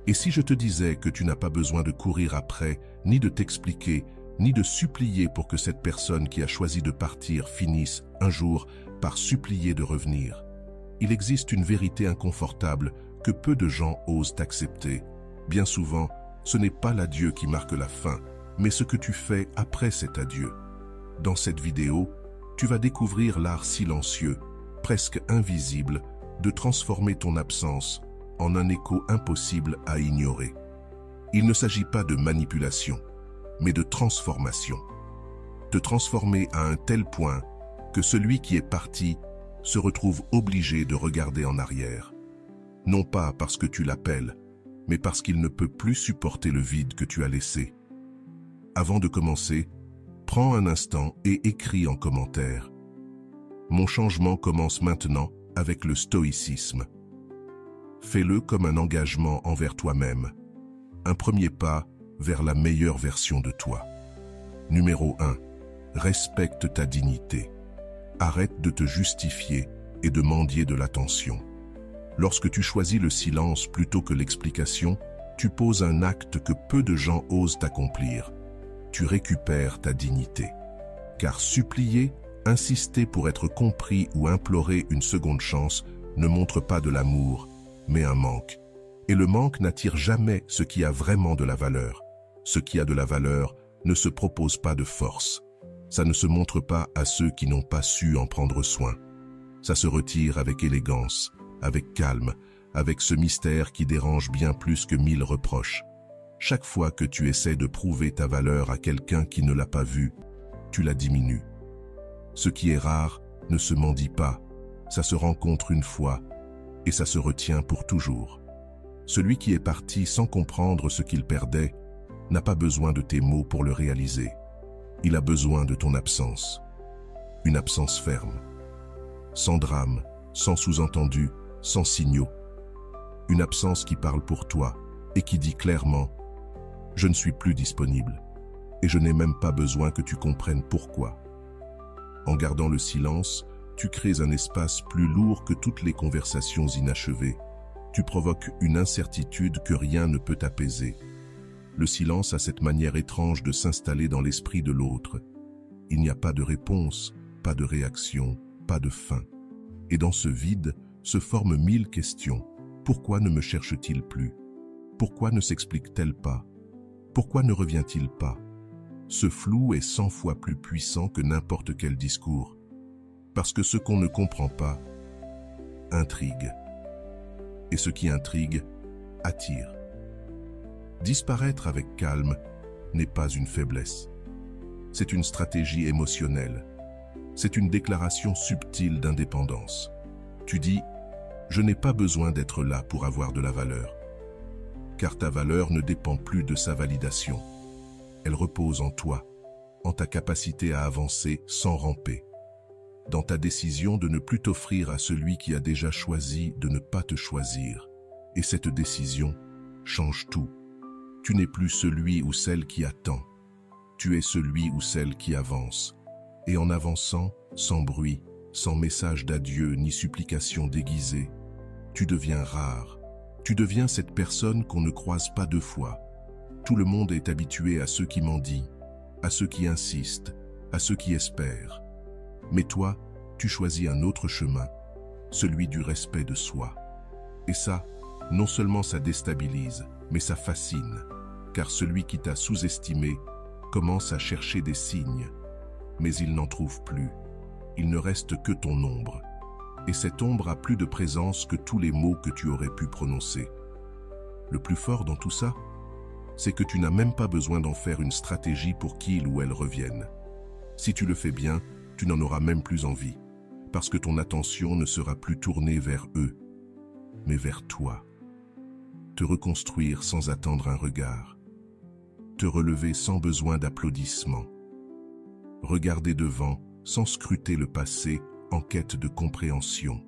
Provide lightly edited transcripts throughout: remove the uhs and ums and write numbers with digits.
Et si je te disais que tu n'as pas besoin de courir après, ni de t'expliquer, ni de supplier pour que cette personne qui a choisi de partir finisse, un jour, par supplier de revenir? Il existe une vérité inconfortable que peu de gens osent accepter. Bien souvent, ce n'est pas l'adieu qui marque la fin, mais ce que tu fais après cet adieu. Dans cette vidéo, tu vas découvrir l'art silencieux, presque invisible, de transformer ton absence en un écho impossible à ignorer. Il ne s'agit pas de manipulation, mais de transformation. Te transformer à un tel point que celui qui est parti se retrouve obligé de regarder en arrière. Non pas parce que tu l'appelles, mais parce qu'il ne peut plus supporter le vide que tu as laissé. Avant de commencer, prends un instant et écris en commentaire. Mon changement commence maintenant avec le stoïcisme. Fais-le comme un engagement envers toi-même. Un premier pas vers la meilleure version de toi. Numéro 1. Respecte ta dignité. Arrête de te justifier et de mendier de l'attention. Lorsque tu choisis le silence plutôt que l'explication, tu poses un acte que peu de gens osent accomplir. Tu récupères ta dignité. Car supplier, insister pour être compris ou implorer une seconde chance ne montre pas de l'amour, mais un manque. Et le manque n'attire jamais ce qui a vraiment de la valeur. Ce qui a de la valeur ne se propose pas de force. Ça ne se montre pas à ceux qui n'ont pas su en prendre soin. Ça se retire avec élégance, avec calme, avec ce mystère qui dérange bien plus que 1000 reproches. Chaque fois que tu essaies de prouver ta valeur à quelqu'un qui ne l'a pas vue, tu la diminues. Ce qui est rare ne se mendie pas, ça se rencontre une fois et ça se retient pour toujours. Celui qui est parti sans comprendre ce qu'il perdait n'a pas besoin de tes mots pour le réaliser. Il a besoin de ton absence. Une absence ferme. Sans drame, sans sous-entendu, sans signaux. Une absence qui parle pour toi et qui dit clairement « Je ne suis plus disponible et je n'ai même pas besoin que tu comprennes pourquoi ». En gardant le silence, tu crées un espace plus lourd que toutes les conversations inachevées. Tu provoques une incertitude que rien ne peut apaiser. Le silence a cette manière étrange de s'installer dans l'esprit de l'autre. Il n'y a pas de réponse, pas de réaction, pas de fin. Et dans ce vide se forment 1000 questions. Pourquoi ne me cherche-t-il plus? Pourquoi ne s'explique-t-elle pas? Pourquoi ne revient-il pas? Ce flou est 100 fois plus puissant que n'importe quel discours. Parce que ce qu'on ne comprend pas intrigue. Et ce qui intrigue attire. Disparaître avec calme n'est pas une faiblesse. C'est une stratégie émotionnelle. C'est une déclaration subtile d'indépendance. Tu dis « Je n'ai pas besoin d'être là pour avoir de la valeur ». Car ta valeur ne dépend plus de sa validation. Elle repose en toi, en ta capacité à avancer sans ramper. Dans ta décision de ne plus t'offrir à celui qui a déjà choisi de ne pas te choisir. Et cette décision change tout. Tu n'es plus celui ou celle qui attend. Tu es celui ou celle qui avance. Et en avançant, sans bruit, sans message d'adieu ni supplication déguisée, tu deviens rare. Tu deviens cette personne qu'on ne croise pas 2 fois. Tout le monde est habitué à ceux qui mendient, à ceux qui insistent, à ceux qui espèrent. Mais toi, tu choisis un autre chemin, celui du respect de soi. Et ça, non seulement ça déstabilise, mais ça fascine, car celui qui t'a sous-estimé commence à chercher des signes, mais il n'en trouve plus. Il ne reste que ton ombre. Et cette ombre a plus de présence que tous les mots que tu aurais pu prononcer. Le plus fort dans tout ça, c'est que tu n'as même pas besoin d'en faire une stratégie pour qu'il ou elle revienne. Si tu le fais bien, tu n'en auras même plus envie, parce que ton attention ne sera plus tournée vers eux, mais vers toi. Te reconstruire sans attendre un regard. Te relever sans besoin d'applaudissements. Regarder devant sans scruter le passé en quête de compréhension.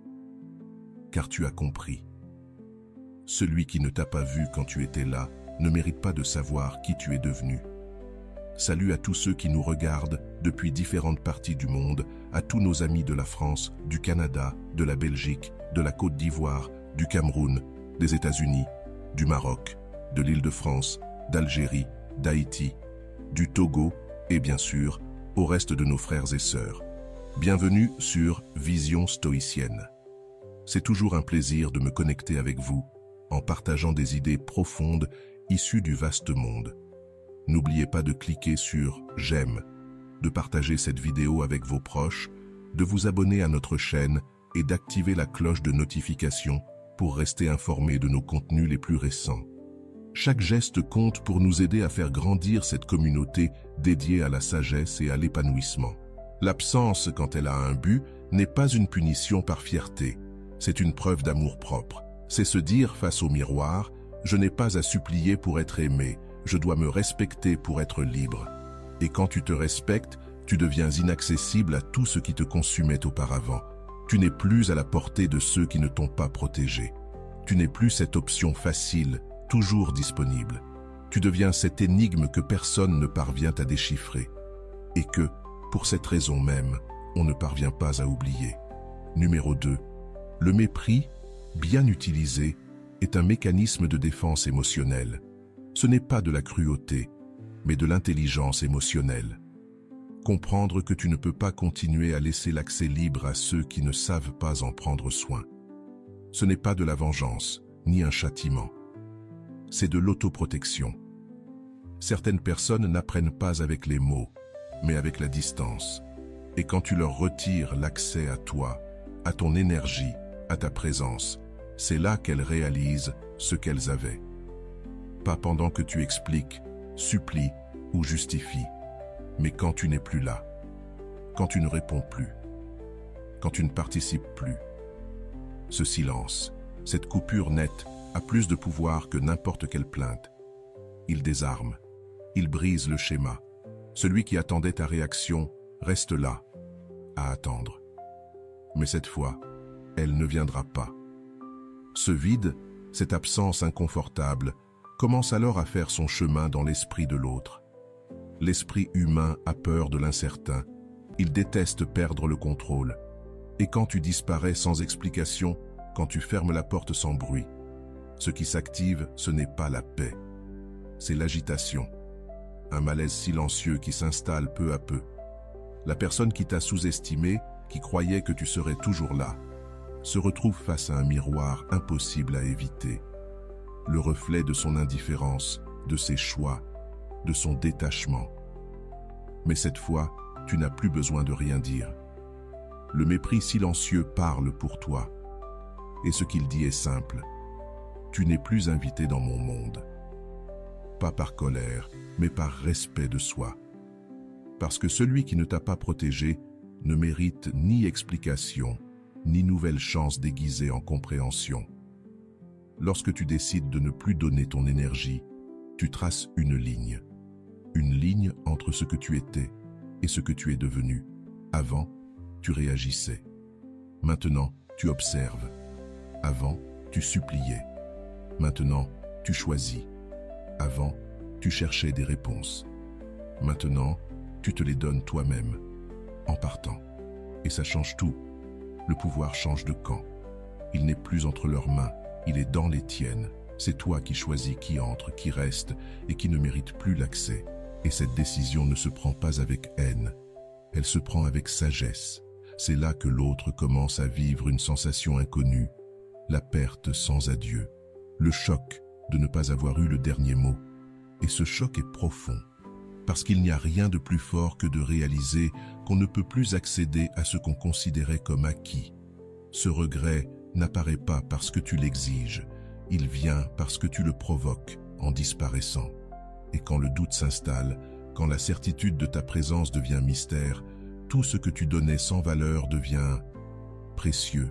Car tu as compris. Celui qui ne t'a pas vu quand tu étais là ne mérite pas de savoir qui tu es devenu. Salut à tous ceux qui nous regardent depuis différentes parties du monde, à tous nos amis de la France, du Canada, de la Belgique, de la Côte d'Ivoire, du Cameroun, des États-Unis. du Maroc, de l'Île-de-France, d'Algérie, d'Haïti, du Togo et bien sûr, au reste de nos frères et sœurs. Bienvenue sur Vision Stoïcienne. C'est toujours un plaisir de me connecter avec vous en partageant des idées profondes issues du vaste monde. N'oubliez pas de cliquer sur « J'aime », de partager cette vidéo avec vos proches, de vous abonner à notre chaîne et d'activer la cloche de notification pour rester informé de nos contenus les plus récents. Chaque geste compte pour nous aider à faire grandir cette communauté dédiée à la sagesse et à l'épanouissement. L'absence, quand elle a un but, n'est pas une punition par fierté. C'est une preuve d'amour-propre. C'est se dire face au miroir, je n'ai pas à supplier pour être aimé, je dois me respecter pour être libre. Et quand tu te respectes, tu deviens inaccessible à tout ce qui te consumait auparavant. Tu n'es plus à la portée de ceux qui ne t'ont pas protégé. Tu n'es plus cette option facile, toujours disponible. Tu deviens cette énigme que personne ne parvient à déchiffrer. Et que, pour cette raison même, on ne parvient pas à oublier. Numéro 2. Le mépris, bien utilisé, est un mécanisme de défense émotionnelle. Ce n'est pas de la cruauté, mais de l'intelligence émotionnelle. Comprendre que tu ne peux pas continuer à laisser l'accès libre à ceux qui ne savent pas en prendre soin. Ce n'est pas de la vengeance, ni un châtiment. C'est de l'autoprotection. Certaines personnes n'apprennent pas avec les mots, mais avec la distance. Et quand tu leur retires l'accès à toi, à ton énergie, à ta présence, c'est là qu'elles réalisent ce qu'elles avaient. Pas pendant que tu expliques, supplies ou justifies, mais quand tu n'es plus là, quand tu ne réponds plus, quand tu ne participes plus. Ce silence, cette coupure nette, a plus de pouvoir que n'importe quelle plainte. Il désarme, il brise le schéma. Celui qui attendait ta réaction reste là, à attendre. Mais cette fois, elle ne viendra pas. Ce vide, cette absence inconfortable, commence alors à faire son chemin dans l'esprit de l'autre. L'esprit humain a peur de l'incertain, il déteste perdre le contrôle. Et quand tu disparais sans explication, quand tu fermes la porte sans bruit, ce qui s'active, ce n'est pas la paix, c'est l'agitation, un malaise silencieux qui s'installe peu à peu. La personne qui t'a sous-estimé, qui croyait que tu serais toujours là, se retrouve face à un miroir impossible à éviter. Le reflet de son indifférence, de ses choix, de son détachement. Mais cette fois, tu n'as plus besoin de rien dire. Le mépris silencieux parle pour toi. Et ce qu'il dit est simple. Tu n'es plus invité dans mon monde. Pas par colère, mais par respect de soi. Parce que celui qui ne t'a pas protégé ne mérite ni explication, ni nouvelle chance déguisée en compréhension. Lorsque tu décides de ne plus donner ton énergie, tu traces une ligne. Une ligne entre ce que tu étais et ce que tu es devenu. Avant, tu réagissais. Maintenant, tu observes. Avant, tu suppliais. Maintenant, tu choisis. Avant, tu cherchais des réponses. Maintenant, tu te les donnes toi-même, en partant. Et ça change tout. Le pouvoir change de camp. Il n'est plus entre leurs mains, il est dans les tiennes. C'est toi qui choisis qui entre, qui reste et qui ne mérite plus l'accès. Et cette décision ne se prend pas avec haine. Elle se prend avec sagesse. C'est là que l'autre commence à vivre une sensation inconnue. La perte sans adieu. Le choc de ne pas avoir eu le dernier mot. Et ce choc est profond. Parce qu'il n'y a rien de plus fort que de réaliser qu'on ne peut plus accéder à ce qu'on considérait comme acquis. Ce regret n'apparaît pas parce que tu l'exiges. Il vient parce que tu le provoques en disparaissant. Et quand le doute s'installe, quand la certitude de ta présence devient mystère, tout ce que tu donnais sans valeur devient précieux.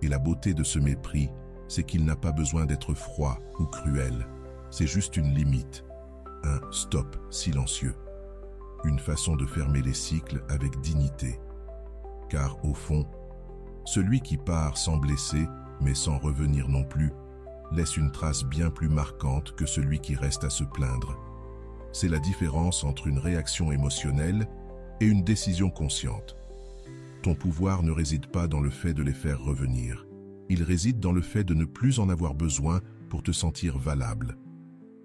Et la beauté de ce mépris, c'est qu'il n'a pas besoin d'être froid ou cruel. C'est juste une limite, un stop silencieux. Une façon de fermer les cycles avec dignité. Car au fond, celui qui part sans blesser, mais sans revenir non plus, laisse une trace bien plus marquante que celui qui reste à se plaindre. C'est la différence entre une réaction émotionnelle et une décision consciente. Ton pouvoir ne réside pas dans le fait de les faire revenir. Il réside dans le fait de ne plus en avoir besoin pour te sentir valable.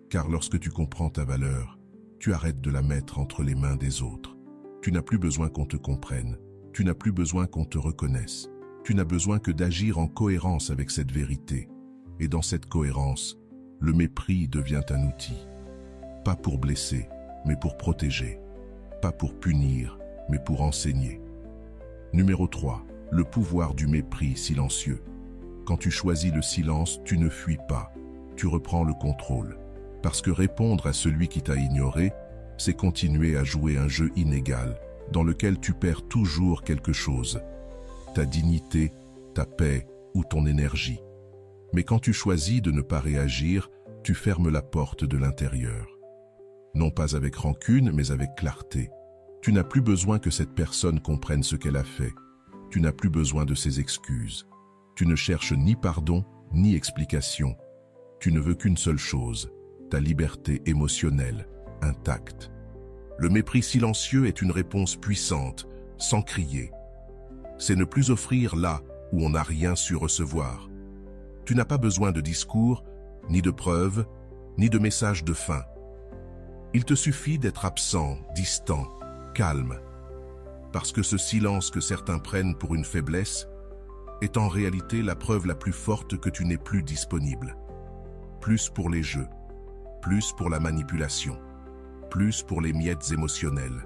Car lorsque tu comprends ta valeur, tu arrêtes de la mettre entre les mains des autres. Tu n'as plus besoin qu'on te comprenne. Tu n'as plus besoin qu'on te reconnaisse. Tu n'as besoin que d'agir en cohérence avec cette vérité. Et dans cette cohérence, le mépris devient un outil. Pas pour blesser, mais pour protéger. Pas pour punir, mais pour enseigner. Numéro 3. Le pouvoir du mépris silencieux. Quand tu choisis le silence, tu ne fuis pas. Tu reprends le contrôle. Parce que répondre à celui qui t'a ignoré, c'est continuer à jouer un jeu inégal, dans lequel tu perds toujours quelque chose. Ta dignité, ta paix ou ton énergie. Mais quand tu choisis de ne pas réagir, tu fermes la porte de l'intérieur. Non pas avec rancune, mais avec clarté. Tu n'as plus besoin que cette personne comprenne ce qu'elle a fait. Tu n'as plus besoin de ses excuses. Tu ne cherches ni pardon, ni explication. Tu ne veux qu'une seule chose, ta liberté émotionnelle, intacte. Le mépris silencieux est une réponse puissante, sans crier. C'est ne plus offrir là où on n'a rien su recevoir. Tu n'as pas besoin de discours, ni de preuves, ni de messages de fin. Il te suffit d'être absent, distant, calme. Parce que ce silence que certains prennent pour une faiblesse est en réalité la preuve la plus forte que tu n'es plus disponible. Plus pour les jeux, plus pour la manipulation, plus pour les miettes émotionnelles.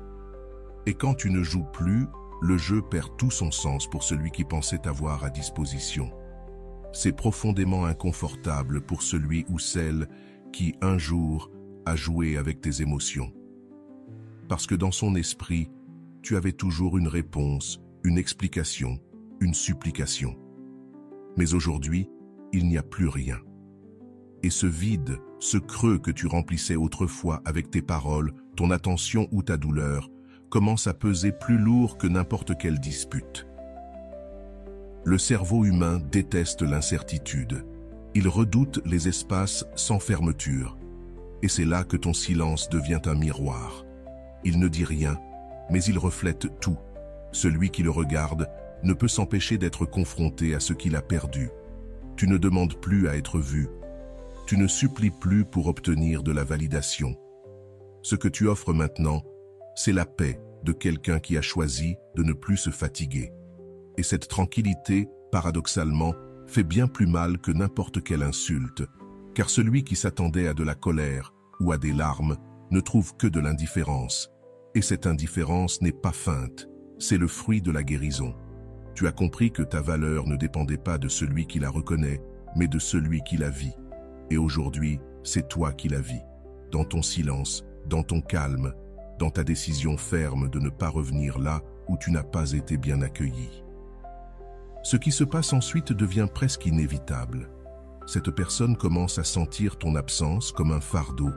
Et quand tu ne joues plus, le jeu perd tout son sens pour celui qui pensait t'avoir à disposition. C'est profondément inconfortable pour celui ou celle qui, un jour, a joué avec tes émotions. Parce que dans son esprit, tu avais toujours une réponse, une explication, une supplication. Mais aujourd'hui, il n'y a plus rien. Et ce vide, ce creux que tu remplissais autrefois avec tes paroles, ton attention ou ta douleur, commence à peser plus lourd que n'importe quelle dispute. Le cerveau humain déteste l'incertitude. Il redoute les espaces sans fermeture. Et c'est là que ton silence devient un miroir. Il ne dit rien, mais il reflète tout. Celui qui le regarde ne peut s'empêcher d'être confronté à ce qu'il a perdu. Tu ne demandes plus à être vu. Tu ne supplies plus pour obtenir de la validation. Ce que tu offres maintenant, c'est la paix de quelqu'un qui a choisi de ne plus se fatiguer. Et cette tranquillité, paradoxalement, fait bien plus mal que n'importe quelle insulte, car celui qui s'attendait à de la colère ou à des larmes ne trouve que de l'indifférence. Et cette indifférence n'est pas feinte, c'est le fruit de la guérison. Tu as compris que ta valeur ne dépendait pas de celui qui la reconnaît, mais de celui qui la vit. Et aujourd'hui, c'est toi qui la vis, dans ton silence, dans ton calme, dans ta décision ferme de ne pas revenir là où tu n'as pas été bien accueilli. Ce qui se passe ensuite devient presque inévitable. Cette personne commence à sentir ton absence comme un fardeau.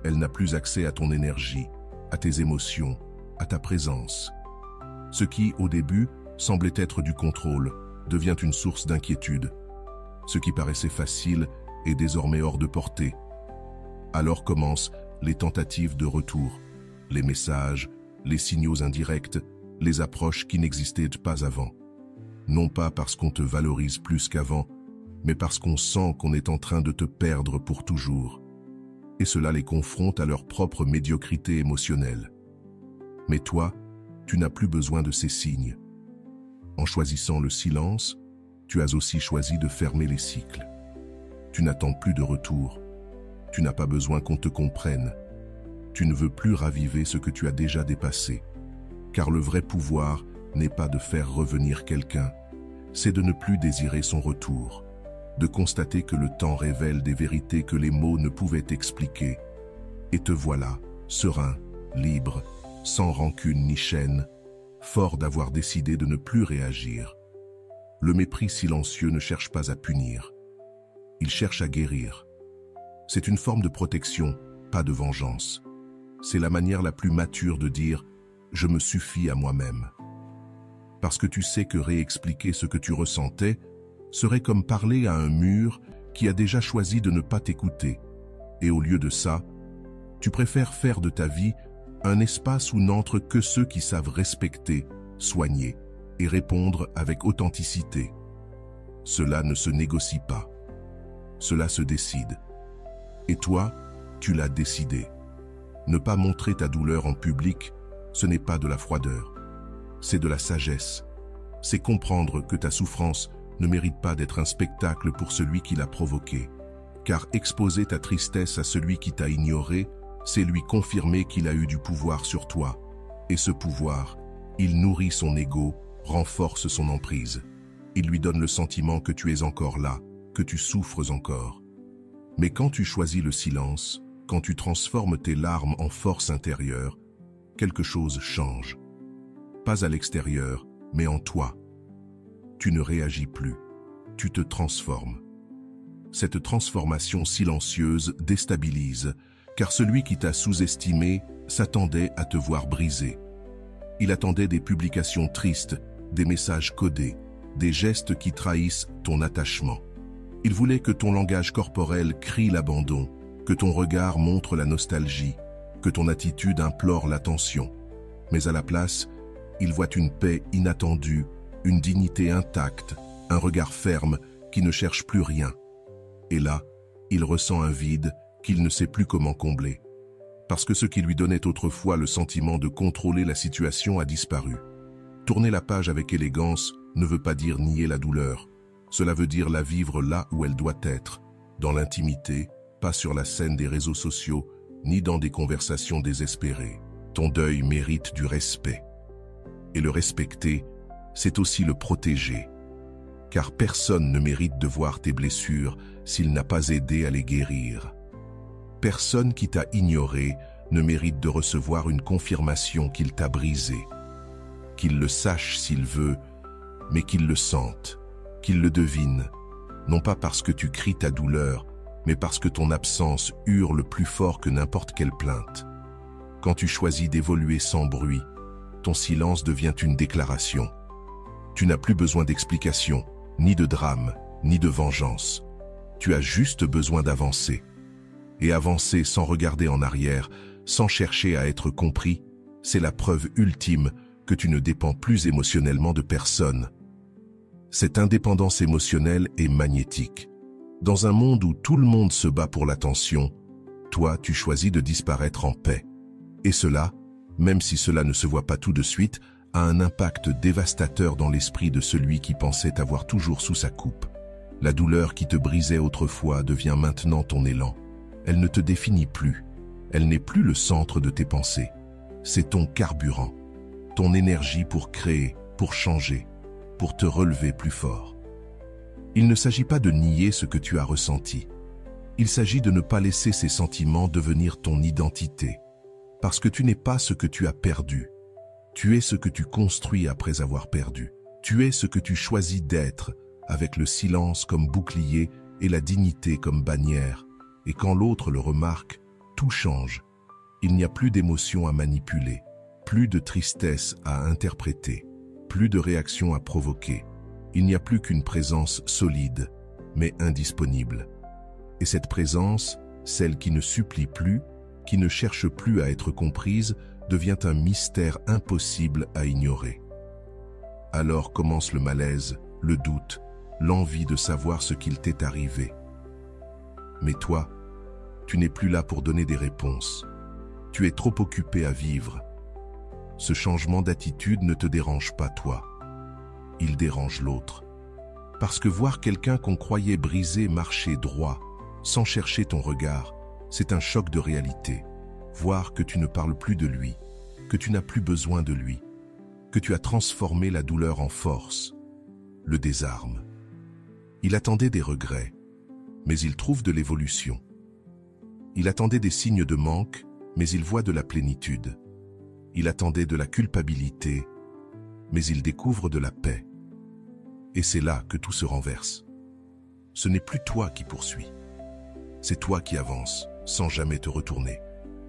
Elle n'a plus accès à ton énergie, à tes émotions, à ta présence. Ce qui, au début, semblait être du contrôle, devient une source d'inquiétude. Ce qui paraissait facile est désormais hors de portée. Alors commencent les tentatives de retour, les messages, les signaux indirects, les approches qui n'existaient pas avant. Non pas parce qu'on te valorise plus qu'avant, mais parce qu'on sent qu'on est en train de te perdre pour toujours. Et cela les confronte à leur propre médiocrité émotionnelle. Mais toi, tu n'as plus besoin de ces signes. En choisissant le silence, tu as aussi choisi de fermer les cycles. Tu n'attends plus de retour. Tu n'as pas besoin qu'on te comprenne. Tu ne veux plus raviver ce que tu as déjà dépassé. Car le vrai pouvoir n'est pas de faire revenir quelqu'un, c'est de ne plus désirer son retour, de constater que le temps révèle des vérités que les mots ne pouvaient expliquer. Et te voilà, serein, libre, sans rancune ni chaîne, fort d'avoir décidé de ne plus réagir. Le mépris silencieux ne cherche pas à punir. Il cherche à guérir. C'est une forme de protection, pas de vengeance. C'est la manière la plus mature de dire « je me suffis à moi-même ». Parce que tu sais que réexpliquer ce que tu ressentais serait comme parler à un mur qui a déjà choisi de ne pas t'écouter. Et au lieu de ça, tu préfères faire de ta vie un espace où n'entrent que ceux qui savent respecter, soigner et répondre avec authenticité. Cela ne se négocie pas. cela se décide. Et toi, tu l'as décidé. Ne pas montrer ta douleur en public, ce n'est pas de la froideur. C'est de la sagesse. C'est comprendre que ta souffrance ne mérite pas d'être un spectacle pour celui qui l'a provoqué. Car exposer ta tristesse à celui qui t'a ignoré, c'est lui confirmer qu'il a eu du pouvoir sur toi. Et ce pouvoir, il nourrit son ego, renforce son emprise. Il lui donne le sentiment que tu es encore là, que tu souffres encore. Mais quand tu choisis le silence, quand tu transformes tes larmes en force intérieure, quelque chose change. Pas à l'extérieur, mais en toi. Tu ne réagis plus, tu te transformes. Cette transformation silencieuse déstabilise, car celui qui t'a sous-estimé s'attendait à te voir briser. Il attendait des publications tristes, des messages codés, des gestes qui trahissent ton attachement. Il voulait que ton langage corporel crie l'abandon, que ton regard montre la nostalgie, que ton attitude implore l'attention. Mais à la place, il voit une paix inattendue, une dignité intacte, un regard ferme qui ne cherche plus rien. Et là, il ressent un vide qu'il ne sait plus comment combler. Parce que ce qui lui donnait autrefois le sentiment de contrôler la situation a disparu. Tourner la page avec élégance ne veut pas dire nier la douleur. Cela veut dire la vivre là où elle doit être, dans l'intimité, pas sur la scène des réseaux sociaux, ni dans des conversations désespérées. Ton deuil mérite du respect. Et le respecter, c'est aussi le protéger. Car personne ne mérite de voir tes blessures s'il n'a pas aidé à les guérir. Personne qui t'a ignoré ne mérite de recevoir une confirmation qu'il t'a brisé. Qu'il le sache s'il veut, mais qu'il le sente, qu'il le devine, non pas parce que tu cries ta douleur, mais parce que ton absence hurle plus fort que n'importe quelle plainte. Quand tu choisis d'évoluer sans bruit, ton silence devient une déclaration. Tu n'as plus besoin d'explication, ni de drame, ni de vengeance. Tu as juste besoin d'avancer. Et avancer sans regarder en arrière, sans chercher à être compris, c'est la preuve ultime que tu ne dépends plus émotionnellement de personne. Cette indépendance émotionnelle est magnétique. Dans un monde où tout le monde se bat pour l'attention, toi, tu choisis de disparaître en paix. Et cela, même si cela ne se voit pas tout de suite, a un impact dévastateur dans l'esprit de celui qui pensait t'avoir toujours sous sa coupe. La douleur qui te brisait autrefois devient maintenant ton élan. Elle ne te définit plus. Elle n'est plus le centre de tes pensées. C'est ton carburant, ton énergie pour créer, pour changer, pour te relever plus fort. Il ne s'agit pas de nier ce que tu as ressenti. Il s'agit de ne pas laisser ces sentiments devenir ton identité. Parce que tu n'es pas ce que tu as perdu. Tu es ce que tu construis après avoir perdu. Tu es ce que tu choisis d'être, avec le silence comme bouclier et la dignité comme bannière. Et quand l'autre le remarque, tout change. Il n'y a plus d'émotions à manipuler, plus de tristesse à interpréter, plus de réaction à provoquer. Il n'y a plus qu'une présence solide, mais indisponible. Et cette présence, celle qui ne supplie plus, qui ne cherche plus à être comprise, devient un mystère impossible à ignorer. Alors commence le malaise, le doute, l'envie de savoir ce qu'il t'est arrivé. Mais toi, tu n'es plus là pour donner des réponses. Tu es trop occupé à vivre. Ce changement d'attitude ne te dérange pas toi. Il dérange l'autre. Parce que voir quelqu'un qu'on croyait brisé marcher droit, sans chercher ton regard, c'est un choc de réalité. Voir que tu ne parles plus de lui, que tu n'as plus besoin de lui, que tu as transformé la douleur en force, le désarme. Il attendait des regrets, mais il trouve de l'évolution. Il attendait des signes de manque, mais il voit de la plénitude. Il attendait de la culpabilité, mais il découvre de la paix. Et c'est là que tout se renverse. Ce n'est plus toi qui poursuis. C'est toi qui avances, sans jamais te retourner.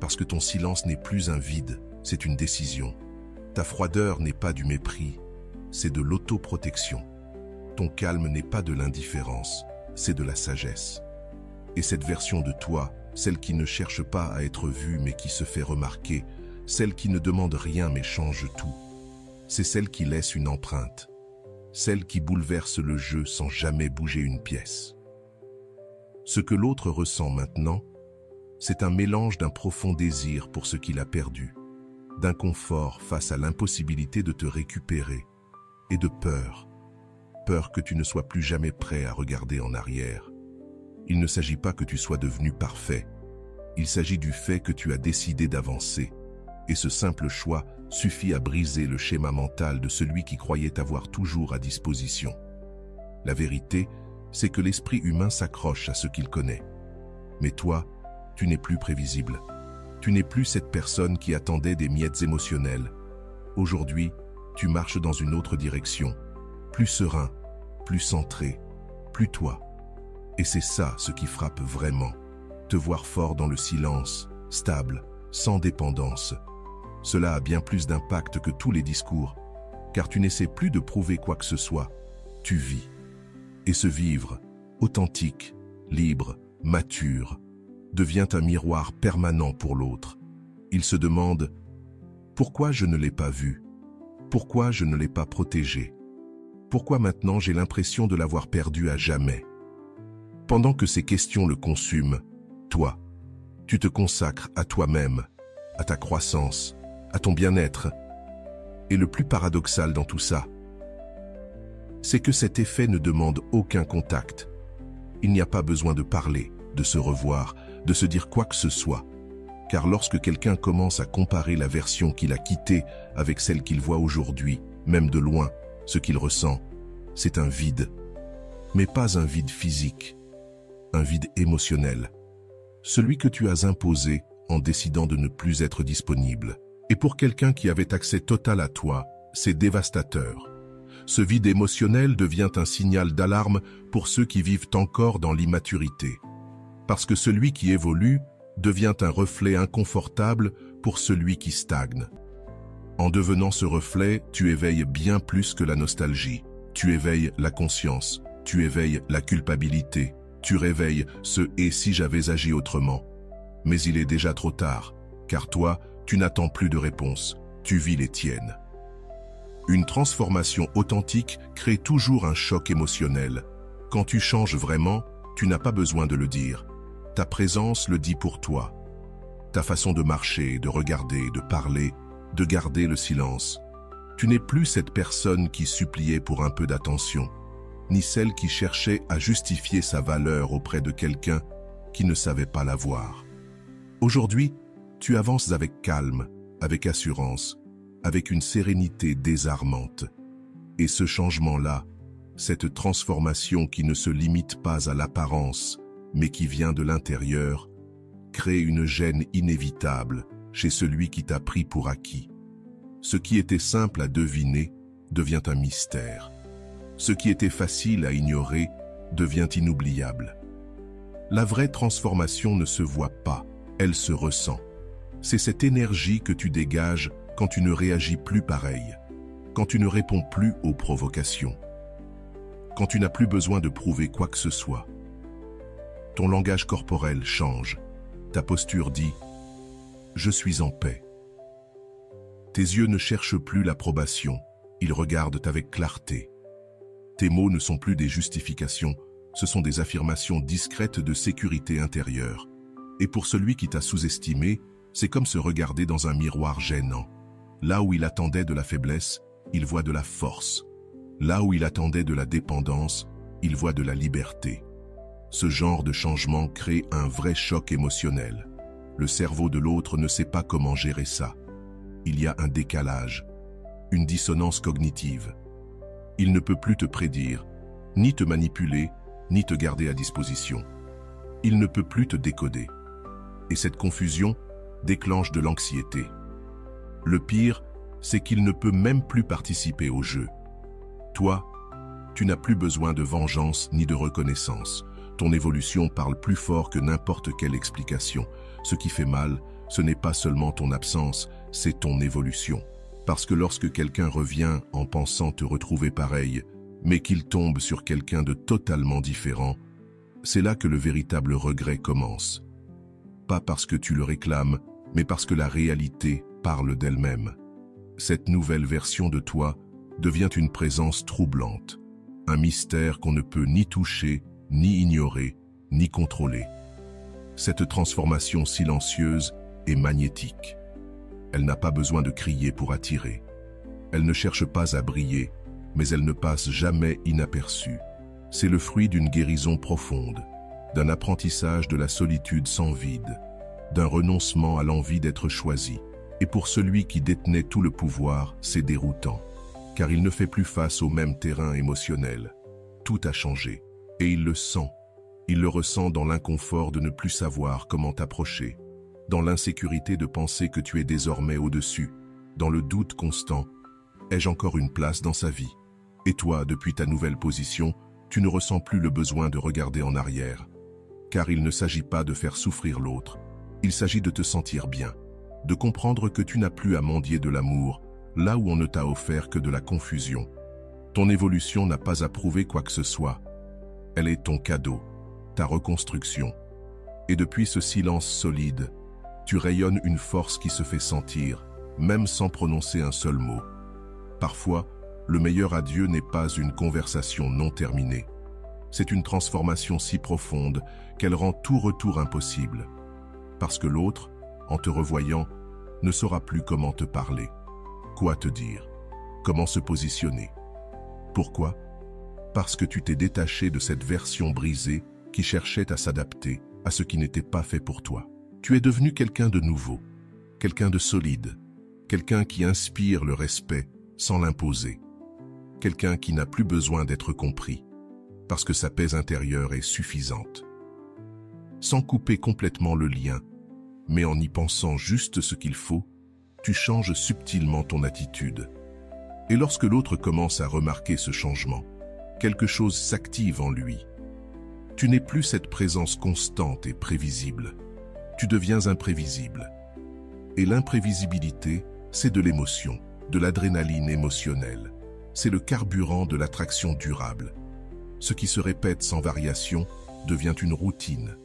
Parce que ton silence n'est plus un vide, c'est une décision. Ta froideur n'est pas du mépris, c'est de l'autoprotection. Ton calme n'est pas de l'indifférence, c'est de la sagesse. Et cette version de toi, celle qui ne cherche pas à être vue mais qui se fait remarquer, celle qui ne demande rien mais change tout, c'est celle qui laisse une empreinte, celle qui bouleverse le jeu sans jamais bouger une pièce. Ce que l'autre ressent maintenant, c'est un mélange d'un profond désir pour ce qu'il a perdu, d'inconfort face à l'impossibilité de te récupérer, et de peur. Peur que tu ne sois plus jamais prêt à regarder en arrière. Il ne s'agit pas que tu sois devenu parfait. Il s'agit du fait que tu as décidé d'avancer. Et ce simple choix suffit à briser le schéma mental de celui qui croyait avoir toujours à disposition. La vérité, c'est que l'esprit humain s'accroche à ce qu'il connaît. Mais toi, tu n'es plus prévisible. Tu n'es plus cette personne qui attendait des miettes émotionnelles. Aujourd'hui, tu marches dans une autre direction, plus serein, plus centré, plus toi. Et c'est ça ce qui frappe vraiment. Te voir fort dans le silence, stable, sans dépendance. Cela a bien plus d'impact que tous les discours, car tu n'essaies plus de prouver quoi que ce soit. Tu vis. Et ce vivre, authentique, libre, mature, devient un miroir permanent pour l'autre. Il se demande « Pourquoi je ne l'ai pas vu ? Pourquoi je ne l'ai pas protégé ? Pourquoi maintenant j'ai l'impression de l'avoir perdu à jamais ?» Pendant que ces questions le consument, toi, tu te consacres à toi-même, à ta croissance, à ton bien-être. Et le plus paradoxal dans tout ça, c'est que cet effet ne demande aucun contact. Il n'y a pas besoin de parler, de se revoir, de se dire quoi que ce soit. Car lorsque quelqu'un commence à comparer la version qu'il a quittée avec celle qu'il voit aujourd'hui, même de loin, ce qu'il ressent, c'est un vide. Mais pas un vide physique, un vide émotionnel. Celui que tu as imposé en décidant de ne plus être disponible. Et pour quelqu'un qui avait accès total à toi, c'est dévastateur. Ce vide émotionnel devient un signal d'alarme pour ceux qui vivent encore dans l'immaturité. Parce que celui qui évolue devient un reflet inconfortable pour celui qui stagne. En devenant ce reflet, tu éveilles bien plus que la nostalgie. Tu éveilles la conscience, tu éveilles la culpabilité, tu réveilles ce « et si j'avais agi autrement ». Mais il est déjà trop tard, car toi, tu n'attends plus de réponse, tu vis les tiennes. Une transformation authentique crée toujours un choc émotionnel. Quand tu changes vraiment, tu n'as pas besoin de le dire. Ta présence le dit pour toi. Ta façon de marcher, de regarder, de parler, de garder le silence. Tu n'es plus cette personne qui suppliait pour un peu d'attention, ni celle qui cherchait à justifier sa valeur auprès de quelqu'un qui ne savait pas la voir. Aujourd'hui, tu avances avec calme, avec assurance, avec une sérénité désarmante. Et ce changement-là, cette transformation qui ne se limite pas à l'apparence, mais qui vient de l'intérieur, crée une gêne inévitable chez celui qui t'a pris pour acquis. Ce qui était simple à deviner devient un mystère. Ce qui était facile à ignorer devient inoubliable. La vraie transformation ne se voit pas, elle se ressent. C'est cette énergie que tu dégages quand tu ne réagis plus pareil, quand tu ne réponds plus aux provocations, quand tu n'as plus besoin de prouver quoi que ce soit. Ton langage corporel change, ta posture dit « Je suis en paix ». Tes yeux ne cherchent plus l'approbation, ils regardent avec clarté. Tes mots ne sont plus des justifications, ce sont des affirmations discrètes de sécurité intérieure. Et pour celui qui t'a sous-estimé, c'est comme se regarder dans un miroir gênant. Là où il attendait de la faiblesse, il voit de la force. Là où il attendait de la dépendance, il voit de la liberté. Ce genre de changement crée un vrai choc émotionnel. Le cerveau de l'autre ne sait pas comment gérer ça. Il y a un décalage, une dissonance cognitive. Il ne peut plus te prédire, ni te manipuler, ni te garder à disposition. Il ne peut plus te décoder. Et cette confusion déclenche de l'anxiété. Le pire, c'est qu'il ne peut même plus participer au jeu. Toi, tu n'as plus besoin de vengeance ni de reconnaissance. Ton évolution parle plus fort que n'importe quelle explication. Ce qui fait mal, ce n'est pas seulement ton absence, c'est ton évolution. Parce que lorsque quelqu'un revient en pensant te retrouver pareil, mais qu'il tombe sur quelqu'un de totalement différent, c'est là que le véritable regret commence. Pas parce que tu le réclames, mais parce que la réalité parle d'elle-même. Cette nouvelle version de toi devient une présence troublante, un mystère qu'on ne peut ni toucher, ni ignorer, ni contrôlée. Cette transformation silencieuse est magnétique. Elle n'a pas besoin de crier pour attirer. Elle ne cherche pas à briller, mais elle ne passe jamais inaperçue. C'est le fruit d'une guérison profonde, d'un apprentissage de la solitude sans vide, d'un renoncement à l'envie d'être choisi. Et pour celui qui détenait tout le pouvoir, c'est déroutant, car il ne fait plus face au même terrain émotionnel. Tout a changé, et il le sent. Il le ressent dans l'inconfort de ne plus savoir comment t'approcher, dans l'insécurité de penser que tu es désormais au-dessus, dans le doute constant. Ai-je encore une place dans sa vie? Et toi, depuis ta nouvelle position, tu ne ressens plus le besoin de regarder en arrière. Car il ne s'agit pas de faire souffrir l'autre, il s'agit de te sentir bien, de comprendre que tu n'as plus à mendier de l'amour, là où on ne t'a offert que de la confusion. Ton évolution n'a pas à prouver quoi que ce soit. Elle est ton cadeau, ta reconstruction. Et depuis ce silence solide, tu rayonnes une force qui se fait sentir, même sans prononcer un seul mot. Parfois, le meilleur adieu n'est pas une conversation non terminée. C'est une transformation si profonde qu'elle rend tout retour impossible. Parce que l'autre, en te revoyant, ne saura plus comment te parler, quoi te dire, comment se positionner. Pourquoi? Parce que tu t'es détaché de cette version brisée qui cherchait à s'adapter à ce qui n'était pas fait pour toi. Tu es devenu quelqu'un de nouveau, quelqu'un de solide, quelqu'un qui inspire le respect sans l'imposer, quelqu'un qui n'a plus besoin d'être compris, parce que sa paix intérieure est suffisante. Sans couper complètement le lien, mais en y pensant juste ce qu'il faut, tu changes subtilement ton attitude. Et lorsque l'autre commence à remarquer ce changement, quelque chose s'active en lui. Tu n'es plus cette présence constante et prévisible. Tu deviens imprévisible. Et l'imprévisibilité, c'est de l'émotion, de l'adrénaline émotionnelle. C'est le carburant de l'attraction durable. Ce qui se répète sans variation devient une routine.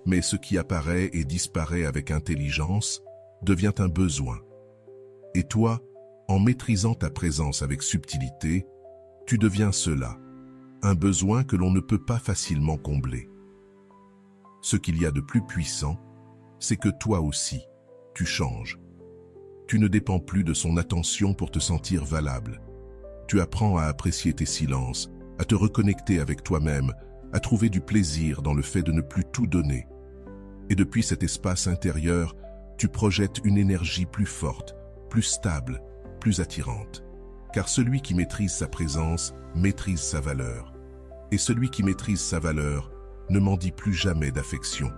Mais ce qui apparaît et disparaît avec intelligence devient un besoin. Et toi, en maîtrisant ta présence avec subtilité, tu deviens cela, un besoin que l'on ne peut pas facilement combler. Ce qu'il y a de plus puissant, c'est que toi aussi, tu changes. Tu ne dépends plus de son attention pour te sentir valable. Tu apprends à apprécier tes silences, à te reconnecter avec toi-même, à trouver du plaisir dans le fait de ne plus tout donner. Et depuis cet espace intérieur, tu projettes une énergie plus forte, plus stable, plus attirante. Car celui qui maîtrise sa présence maîtrise sa valeur. Et celui qui maîtrise sa valeur ne mendie plus jamais d'affection.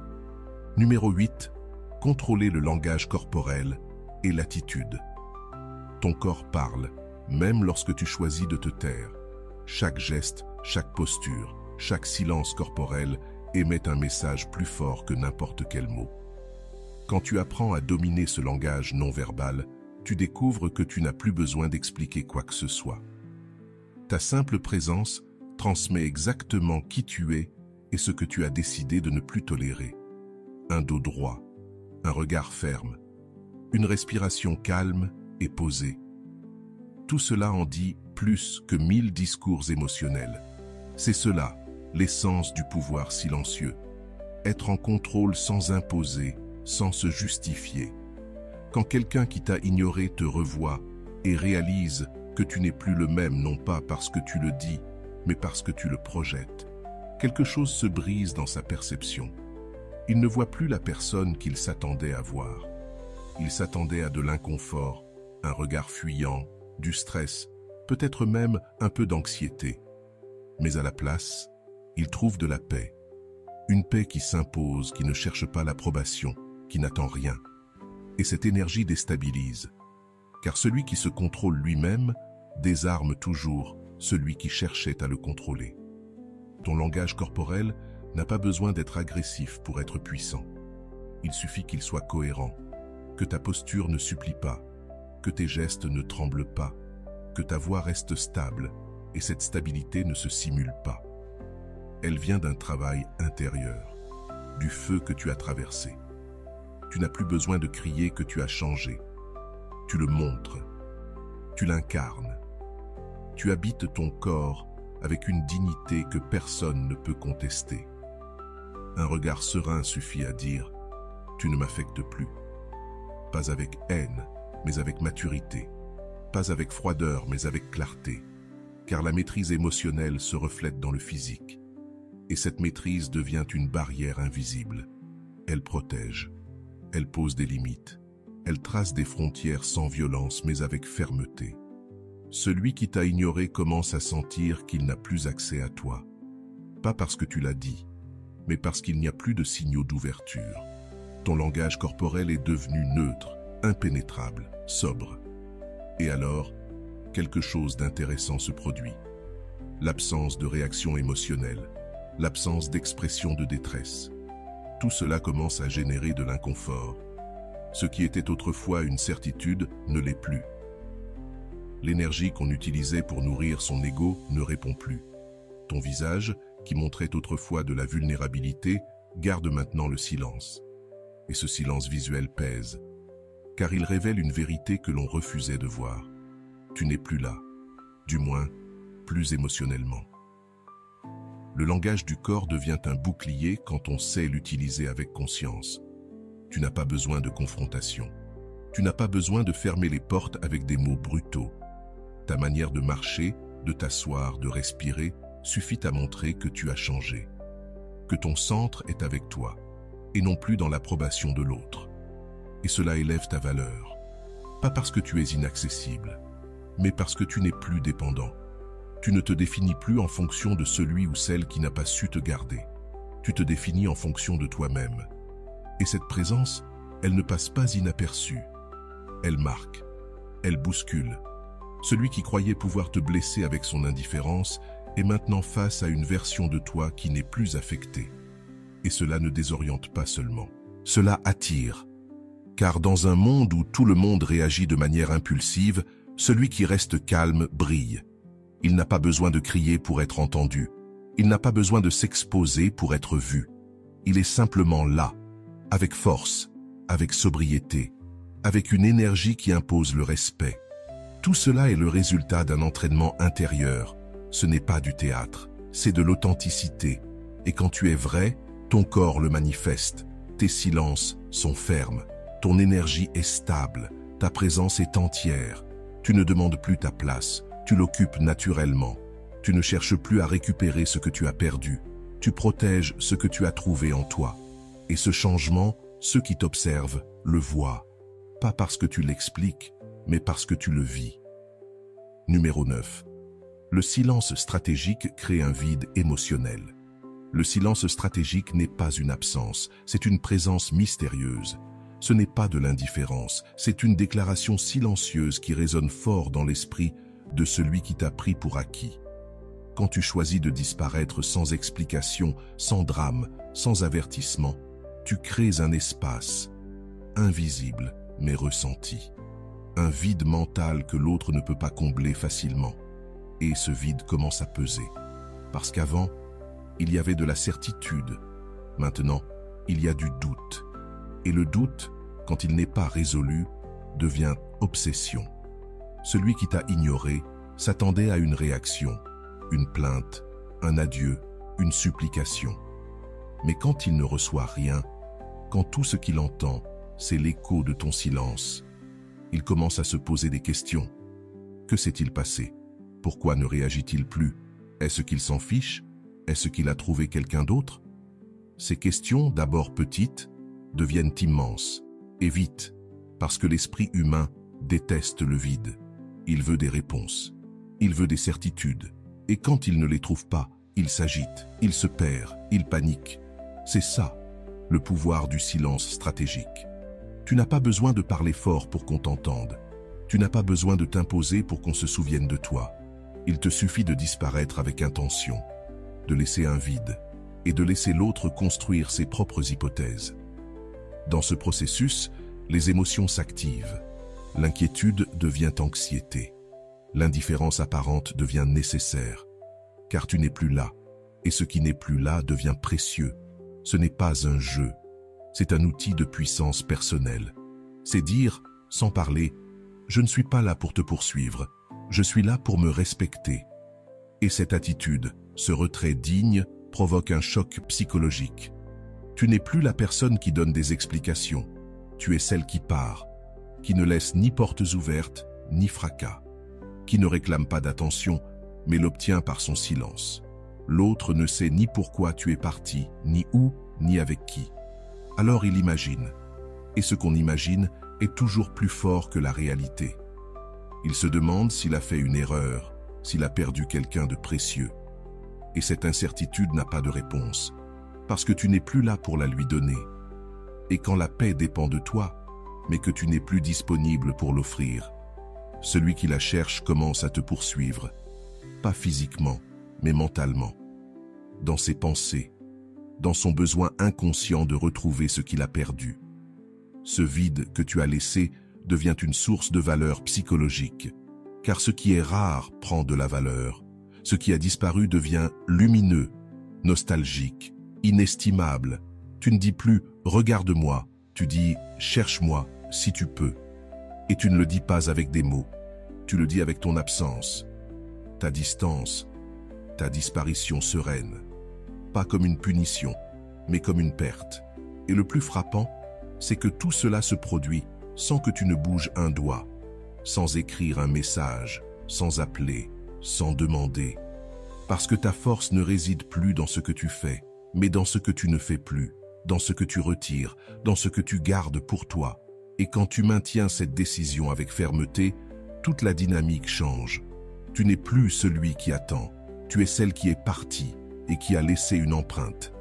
Numéro 8. Contrôler le langage corporel et l'attitude. Ton corps parle, même lorsque tu choisis de te taire. Chaque geste, chaque posture, chaque silence corporel émet un message plus fort que n'importe quel mot. Quand tu apprends à dominer ce langage non-verbal, tu découvres que tu n'as plus besoin d'expliquer quoi que ce soit. Ta simple présence transmet exactement qui tu es et ce que tu as décidé de ne plus tolérer. Un dos droit, un regard ferme, une respiration calme et posée. Tout cela en dit plus que 1000 discours émotionnels. C'est cela, l'essence du pouvoir silencieux. Être en contrôle sans imposer, sans se justifier. Quand quelqu'un qui t'a ignoré te revoit et réalise que tu n'es plus le même, non pas parce que tu le dis, mais parce que tu le projettes, quelque chose se brise dans sa perception. Il ne voit plus la personne qu'il s'attendait à voir. Il s'attendait à de l'inconfort, un regard fuyant, du stress, peut-être même un peu d'anxiété. Mais à la place, il trouve de la paix. Une paix qui s'impose, qui ne cherche pas l'approbation, qui n'attend rien. Et cette énergie déstabilise. Car celui qui se contrôle lui-même désarme toujours celui qui cherchait à le contrôler. Ton langage corporel n'a pas besoin d'être agressif pour être puissant. Il suffit qu'il soit cohérent, que ta posture ne supplie pas, que tes gestes ne tremblent pas, que ta voix reste stable, et cette stabilité ne se simule pas. Elle vient d'un travail intérieur, du feu que tu as traversé. Tu n'as plus besoin de crier que tu as changé. Tu le montres, tu l'incarnes. Tu habites ton corps avec une dignité que personne ne peut contester. Un regard serein suffit à dire « Tu ne m'affectes plus ». Pas avec haine, mais avec maturité. Pas avec froideur, mais avec clarté. Car la maîtrise émotionnelle se reflète dans le physique. Et cette maîtrise devient une barrière invisible. Elle protège. Elle pose des limites. Elle trace des frontières sans violence, mais avec fermeté. Celui qui t'a ignoré commence à sentir qu'il n'a plus accès à toi. Pas parce que tu l'as dit, mais parce qu'il n'y a plus de signaux d'ouverture. Ton langage corporel est devenu neutre, impénétrable, sobre. Et alors, quelque chose d'intéressant se produit. L'absence de réaction émotionnelle, l'absence d'expression de détresse. Tout cela commence à générer de l'inconfort. Ce qui était autrefois une certitude ne l'est plus. L'énergie qu'on utilisait pour nourrir son ego ne répond plus. Ton visage, qui montrait autrefois de la vulnérabilité, garde maintenant le silence. Et ce silence visuel pèse, car il révèle une vérité que l'on refusait de voir. Tu n'es plus là, du moins, plus émotionnellement. Le langage du corps devient un bouclier quand on sait l'utiliser avec conscience. Tu n'as pas besoin de confrontation. Tu n'as pas besoin de fermer les portes avec des mots brutaux. Ta manière de marcher, de t'asseoir, de respirer, suffit à montrer que tu as changé. Que ton centre est avec toi, et non plus dans l'approbation de l'autre. Et cela élève ta valeur. Pas parce que tu es inaccessible, mais parce que tu n'es plus dépendant. Tu ne te définis plus en fonction de celui ou celle qui n'a pas su te garder. Tu te définis en fonction de toi-même. Et cette présence, elle ne passe pas inaperçue. Elle marque, elle bouscule. Celui qui croyait pouvoir te blesser avec son indifférence est maintenant face à une version de toi qui n'est plus affectée. Et cela ne désoriente pas seulement. Cela attire. Car dans un monde où tout le monde réagit de manière impulsive, celui qui reste calme brille. Il n'a pas besoin de crier pour être entendu. Il n'a pas besoin de s'exposer pour être vu. Il est simplement là, avec force, avec sobriété, avec une énergie qui impose le respect. Tout cela est le résultat d'un entraînement intérieur. Ce n'est pas du théâtre, c'est de l'authenticité. Et quand tu es vrai, ton corps le manifeste. Tes silences sont fermes. Ton énergie est stable. Ta présence est entière. Tu ne demandes plus ta place. Tu l'occupes naturellement. Tu ne cherches plus à récupérer ce que tu as perdu. Tu protèges ce que tu as trouvé en toi. Et ce changement, ceux qui t'observent le voient. Pas parce que tu l'expliques, mais parce que tu le vis. Numéro 9. Le silence stratégique crée un vide émotionnel. Le silence stratégique n'est pas une absence, c'est une présence mystérieuse. Ce n'est pas de l'indifférence, c'est une déclaration silencieuse qui résonne fort dans l'esprit de celui qui t'a pris pour acquis. Quand tu choisis de disparaître sans explication, sans drame, sans avertissement, tu crées un espace, invisible mais ressenti. Un vide mental que l'autre ne peut pas combler facilement. Et ce vide commence à peser. Parce qu'avant, il y avait de la certitude. Maintenant, il y a du doute. Et le doute, quand il n'est pas résolu, devient obsession. Celui qui t'a ignoré s'attendait à une réaction, une plainte, un adieu, une supplication. Mais quand il ne reçoit rien, quand tout ce qu'il entend, c'est l'écho de ton silence, il commence à se poser des questions. Que s'est-il passé? Pourquoi ne réagit-il plus? Est-ce qu'il s'en fiche? Est-ce qu'il a trouvé quelqu'un d'autre? Ces questions, d'abord petites, deviennent immenses, et vite, parce que l'esprit humain déteste le vide. Il veut des réponses, il veut des certitudes, et quand il ne les trouve pas, il s'agite, il se perd, il panique. C'est ça, le pouvoir du silence stratégique. Tu n'as pas besoin de parler fort pour qu'on t'entende. Tu n'as pas besoin de t'imposer pour qu'on se souvienne de toi. Il te suffit de disparaître avec intention, de laisser un vide et de laisser l'autre construire ses propres hypothèses. Dans ce processus, les émotions s'activent. L'inquiétude devient anxiété. L'indifférence apparente devient nécessaire, car tu n'es plus là, et ce qui n'est plus là devient précieux. Ce n'est pas un jeu, c'est un outil de puissance personnelle. C'est dire, sans parler, « Je ne suis pas là pour te poursuivre, je suis là pour me respecter ». Et cette attitude, ce retrait digne, provoque un choc psychologique. Tu n'es plus la personne qui donne des explications. Tu es celle qui part, qui ne laisse ni portes ouvertes, ni fracas, qui ne réclame pas d'attention, mais l'obtient par son silence. L'autre ne sait ni pourquoi tu es parti, ni où, ni avec qui. Alors il imagine. Et ce qu'on imagine est toujours plus fort que la réalité. Il se demande s'il a fait une erreur, s'il a perdu quelqu'un de précieux. Et cette incertitude n'a pas de réponse, parce que tu n'es plus là pour la lui donner. Et quand la paix dépend de toi, mais que tu n'es plus disponible pour l'offrir, celui qui la cherche commence à te poursuivre, pas physiquement, mais mentalement, dans ses pensées, dans son besoin inconscient de retrouver ce qu'il a perdu. Ce vide que tu as laissé devient une source de valeur psychologique, car ce qui est rare prend de la valeur. Ce qui a disparu devient lumineux, nostalgique, inestimable. Tu ne dis plus « regarde-moi », tu dis « cherche-moi si tu peux ». Et tu ne le dis pas avec des mots, tu le dis avec ton absence, ta distance, ta disparition sereine. Pas comme une punition, mais comme une perte. Et le plus frappant, c'est que tout cela se produit sans que tu ne bouges un doigt, sans écrire un message, sans appeler, sans demander. Parce que ta force ne réside plus dans ce que tu fais, mais dans ce que tu ne fais plus, dans ce que tu retires, dans ce que tu gardes pour toi. Et quand tu maintiens cette décision avec fermeté, toute la dynamique change. Tu n'es plus celui qui attend, tu es celle qui est partie et qui a laissé une empreinte.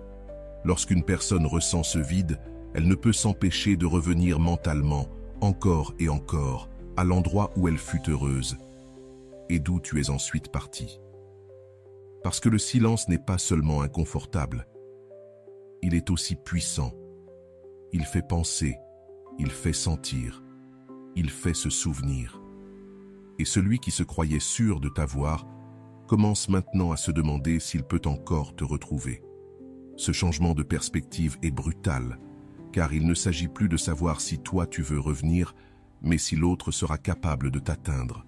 Lorsqu'une personne ressent ce vide, elle ne peut s'empêcher de revenir mentalement, encore et encore, à l'endroit où elle fut heureuse, et d'où tu es ensuite parti. Parce que le silence n'est pas seulement inconfortable, il est aussi puissant. Il fait penser, il fait sentir, il fait se souvenir. Et celui qui se croyait sûr de t'avoir commence maintenant à se demander s'il peut encore te retrouver. Ce changement de perspective est brutal, car il ne s'agit plus de savoir si toi tu veux revenir, mais si l'autre sera capable de t'atteindre.